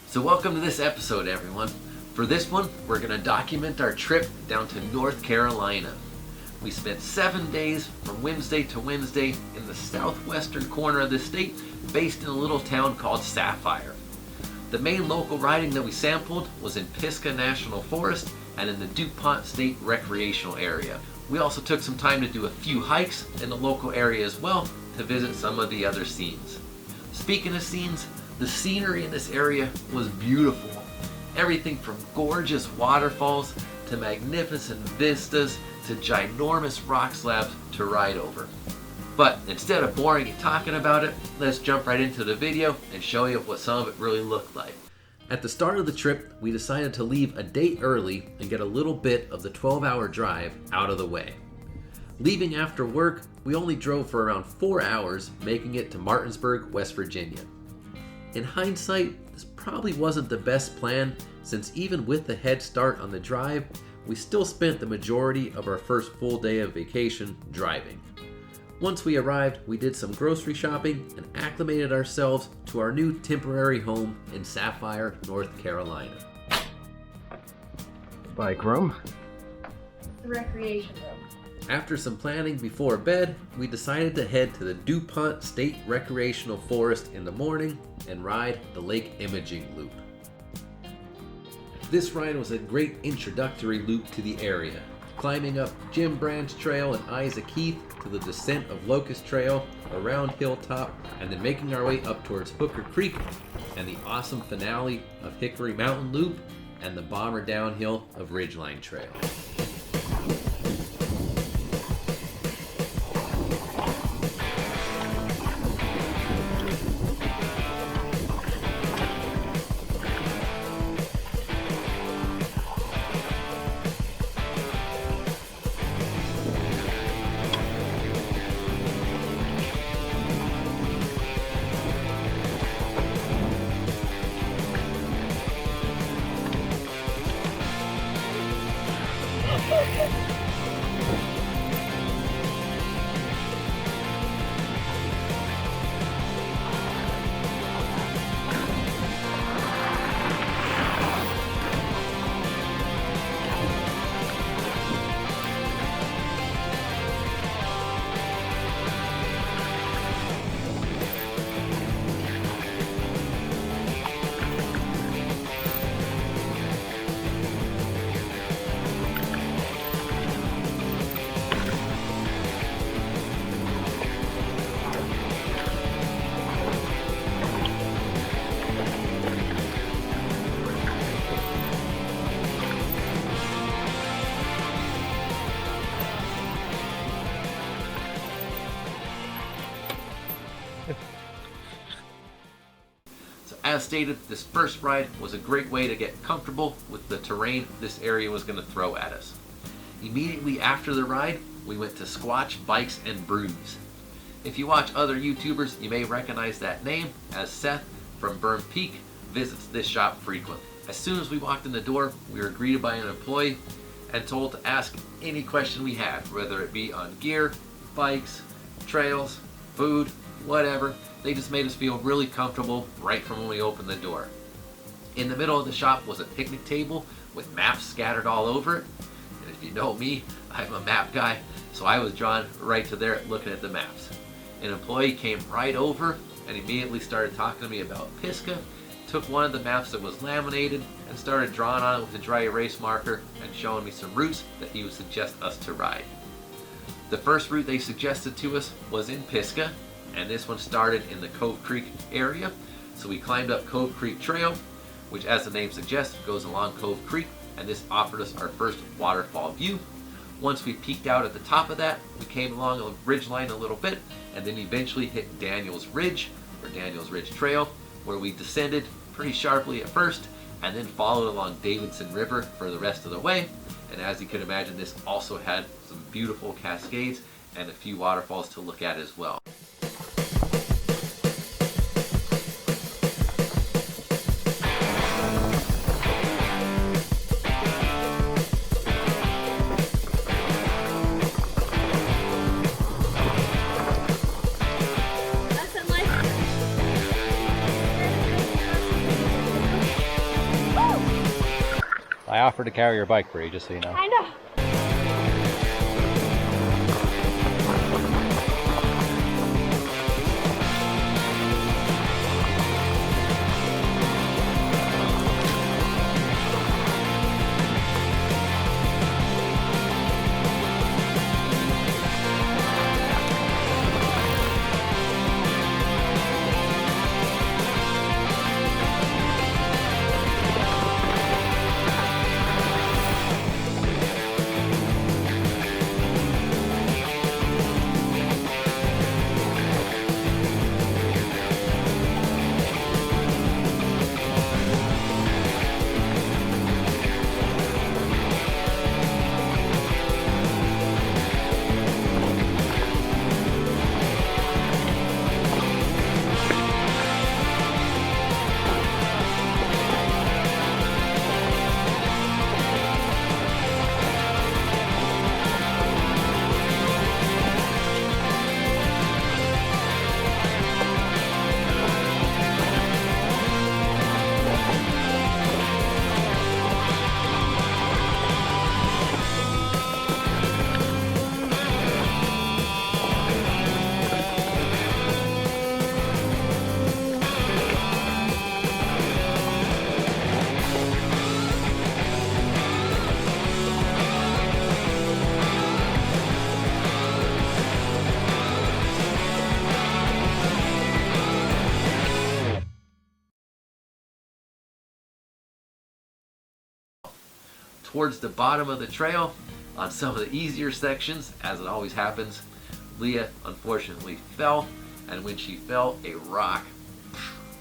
So welcome to this episode, everyone. For this one, we're going to document our trip down to North Carolina. We spent 7 days from Wednesday to Wednesday in the southwestern corner of the state, based in a little town called Sapphire. The main local riding that we sampled was in Pisgah National Forest and in the Dupont State Recreational area. We also took some time to do a few hikes in the local area as well to visit some of the other scenes. Speaking of scenes, the scenery in this area was beautiful. Everything from gorgeous waterfalls to magnificent vistas to ginormous rock slabs to ride over. But instead of boring and talking about it, let's jump right into the video and show you what some of it really looked like. At the start of the trip, we decided to leave a day early and get a little bit of the 12-hour drive out of the way. Leaving after work, we only drove for around 4 hours, making it to Martinsburg, West Virginia. In hindsight, this probably wasn't the best plan, since even with the head start on the drive, we still spent the majority of our first full day of vacation driving. Once we arrived, we did some grocery shopping and acclimated ourselves to our new temporary home in Sapphire, North Carolina. Bike room. The recreation room. After some planning before bed, we decided to head to the Dupont State Recreational Forest in the morning and ride the Lake Imaging Loop. This ride was a great introductory loop to the area, climbing up Jim Branch Trail and Isaac Heath to the descent of Locust Trail around Hilltop, and then making our way up towards Hooker Creek and the awesome finale of Hickory Mountain Loop and the bomber downhill of Ridgeline Trail. As stated, this first ride was a great way to get comfortable with the terrain this area was going to throw at us. Immediately after the ride, we went to Squatch Bikes and Brews. If you watch other YouTubers, you may recognize that name, as Seth from Burn Peak visits this shop frequently. As soon as we walked in the door, we were greeted by an employee and told to ask any question we had, whether it be on gear, bikes, trails, food, whatever. They just made us feel really comfortable right from when we opened the door. In the middle of the shop was a picnic table with maps scattered all over it. And if you know me, I'm a map guy, so I was drawn right to there looking at the maps. An employee came right over and immediately started talking to me about Pisgah, took one of the maps that was laminated and started drawing on it with a dry erase marker and showing me some routes that he would suggest us to ride. The first route they suggested to us was in Pisgah, and this one started in the Cove Creek area. So we climbed up Cove Creek Trail, which, as the name suggests, goes along Cove Creek, and this offered us our first waterfall view. Once we peeked out at the top of that, we came along a ridgeline a little bit, and then eventually hit Daniels Ridge, or Daniels Ridge Trail, where we descended pretty sharply at first, and then followed along Davidson River for the rest of the way. And as you can imagine, this also had some beautiful cascades and a few waterfalls to look at as well. offered to carry your bike for you, just so you know. I know. Towards the bottom of the trail, on some of the easier sections, as it always happens, Leah unfortunately fell, and when she fell, a rock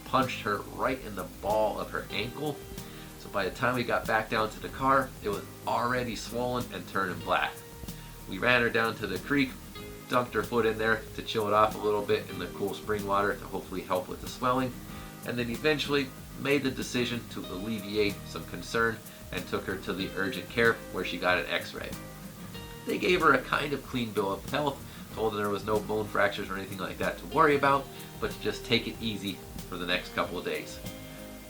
punched her right in the ball of her ankle. So by the time we got back down to the car, it was already swollen and turning black. We ran her down to the creek, dunked her foot in there to chill it off a little bit in the cool spring water to hopefully help with the swelling, and then eventually made the decision to alleviate some concern and took her to the urgent care where she got an x-ray. They gave her a kind of clean bill of health, told her there was no bone fractures or anything like that to worry about, but to just take it easy for the next couple of days.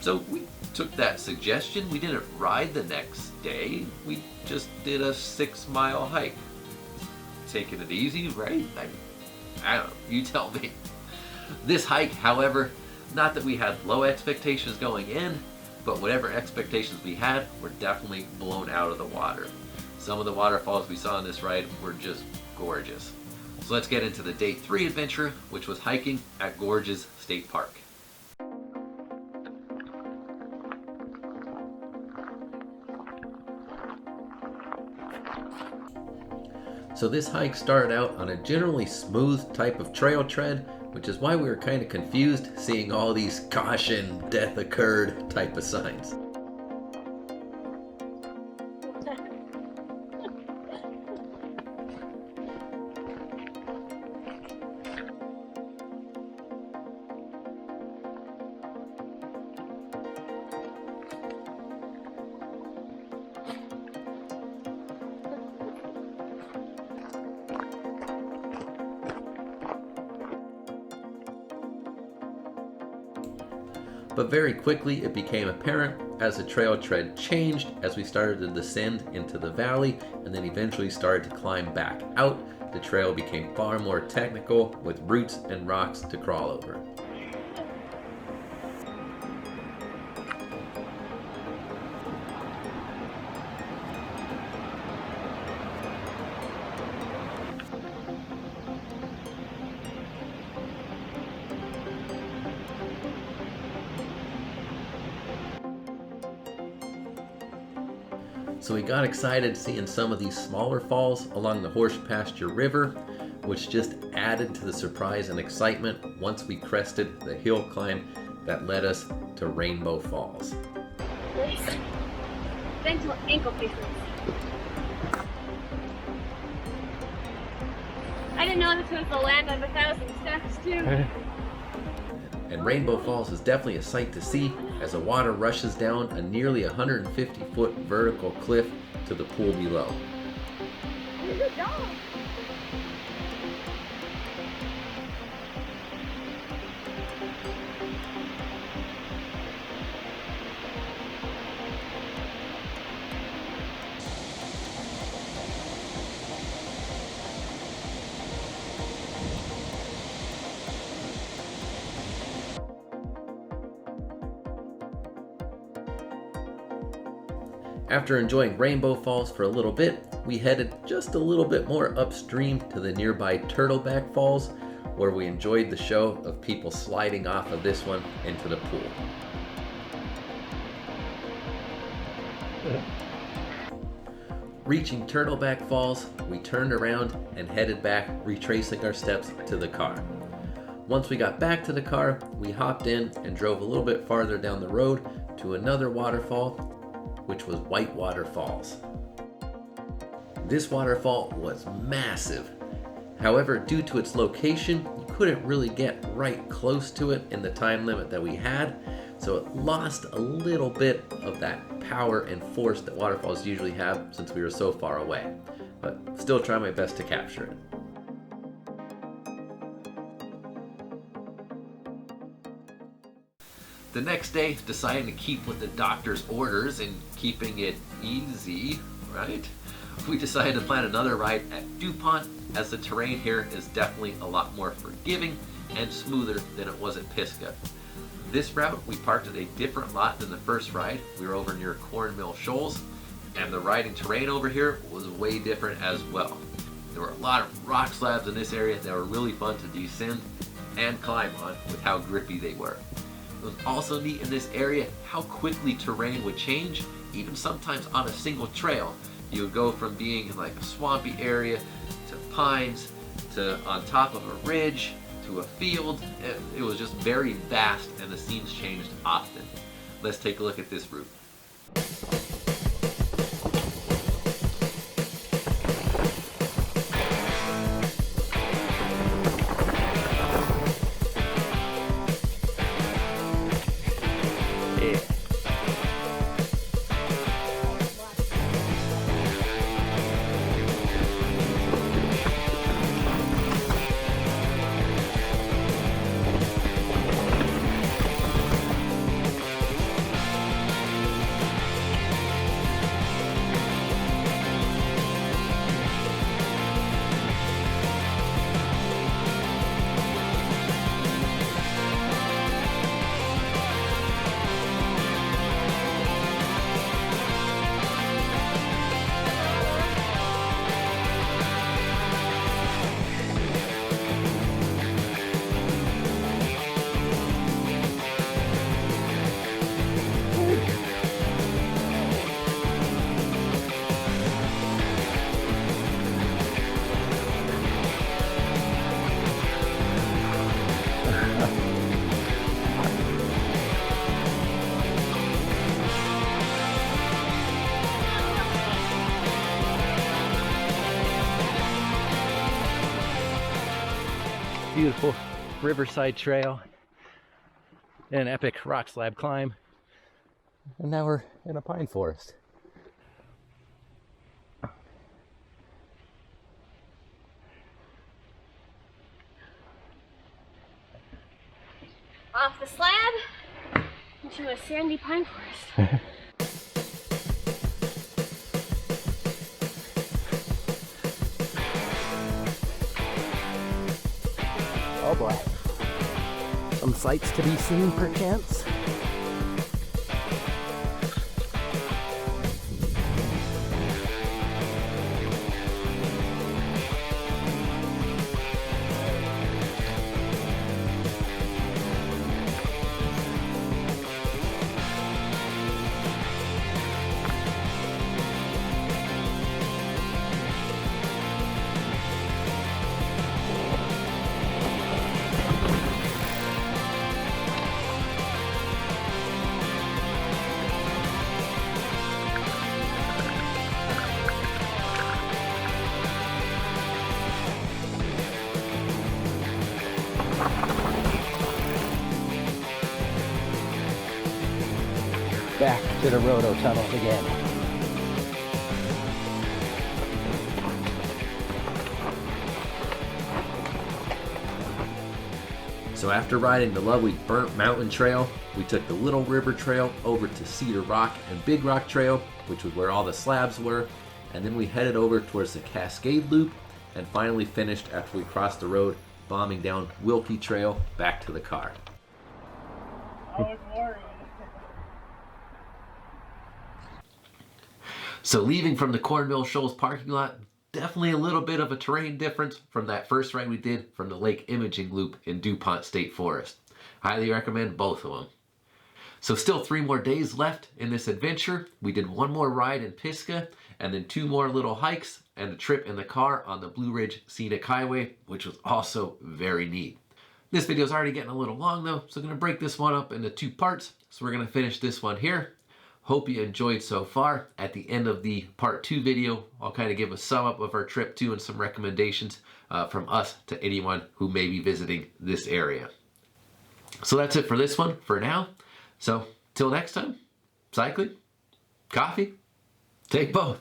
So we took that suggestion. We didn't ride the next day, we just did a 6-mile hike. Taking it easy, right? I don't know, you tell me. This hike, however, not that we had low expectations going in, but whatever expectations we had were definitely blown out of the water. Some of the waterfalls we saw on this ride were just gorgeous. So let's get into the day 3 adventure, which was hiking at Gorges State Park. So this hike started out on a generally smooth type of trail tread, which is why we were kind of confused seeing all these caution, death occurred type of signs. But very quickly it became apparent as the trail tread changed as we started to descend into the valley and then eventually started to climb back out. The trail became far more technical with roots and rocks to crawl over. So we got excited seeing some of these smaller falls along the Horse Pasture River, which just added to the surprise and excitement once we crested the hill climb that led us to Rainbow Falls. Dental ankle bracelets. I didn't know this was the land of 1,000 steps too. And Rainbow Falls is definitely a sight to see as the water rushes down a nearly 150-foot vertical cliff to the pool below. Good dog. After enjoying Rainbow Falls for a little bit, we headed just a little bit more upstream to the nearby Turtleback Falls, where we enjoyed the show of people sliding off of this one into the pool. Reaching Turtleback Falls, we turned around and headed back, retracing our steps to the car. Once we got back to the car, we hopped in and drove a little bit farther down the road to another waterfall, which was Whitewater Falls. This waterfall was massive. However, due to its location, you couldn't really get right close to it in the time limit that we had, so it lost a little bit of that power and force that waterfalls usually have since we were so far away. But still try my best to capture it. The next day, deciding to keep with the doctor's orders and keeping it easy, right? We decided to plan another ride at Dupont, as the terrain here is definitely a lot more forgiving and smoother than it was at Pisgah. This route, we parked at a different lot than the first ride. We were over near Cornmill Shoals, and the riding terrain over here was way different as well. There were a lot of rock slabs in this area that were really fun to descend and climb on with how grippy they were. It was also neat in this area how quickly terrain would change, even sometimes on a single trail. You would go from being in like a swampy area to pines to on top of a ridge to a field. It was just very vast and the scenes changed often. Let's take a look at this route. Beautiful riverside trail and an epic rock slab climb, and now we're in a pine forest. Off the slab into a sandy pine forest. Oh boy. Some sights to be seen perchance. Back to the roto tunnels again. So after riding the lovely Burnt Mountain Trail, we took the Little River Trail over to Cedar Rock and Big Rock Trail, which was where all the slabs were, and then we headed over towards the Cascade Loop, and finally finished after we crossed the road, bombing down Wilkie Trail back to the car. I was worried. So leaving from the Cornville Shoals parking lot, definitely a little bit of a terrain difference from that first ride we did from the Lake Imaging Loop in Dupont State Forest. Highly recommend both of them. So still 3 more days left in this adventure. We did 1 more ride in Pisgah and then 2 more little hikes and a trip in the car on the Blue Ridge Scenic Highway, which was also very neat. This video is already getting a little long though, so I'm going to break this one up into 2 parts. So we're going to finish this one here. Hope you enjoyed so far. At the end of the part 2 video, I'll kind of give a sum up of our trip too and some recommendations from us to anyone who may be visiting this area. So that's it for this one for now. So till next time, cycling, coffee, take both.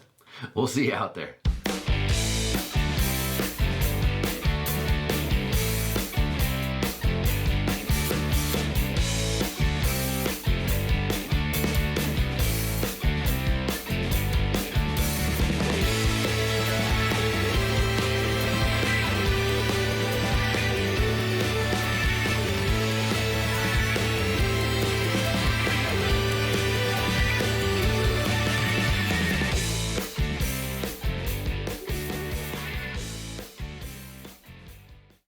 We'll see you out there.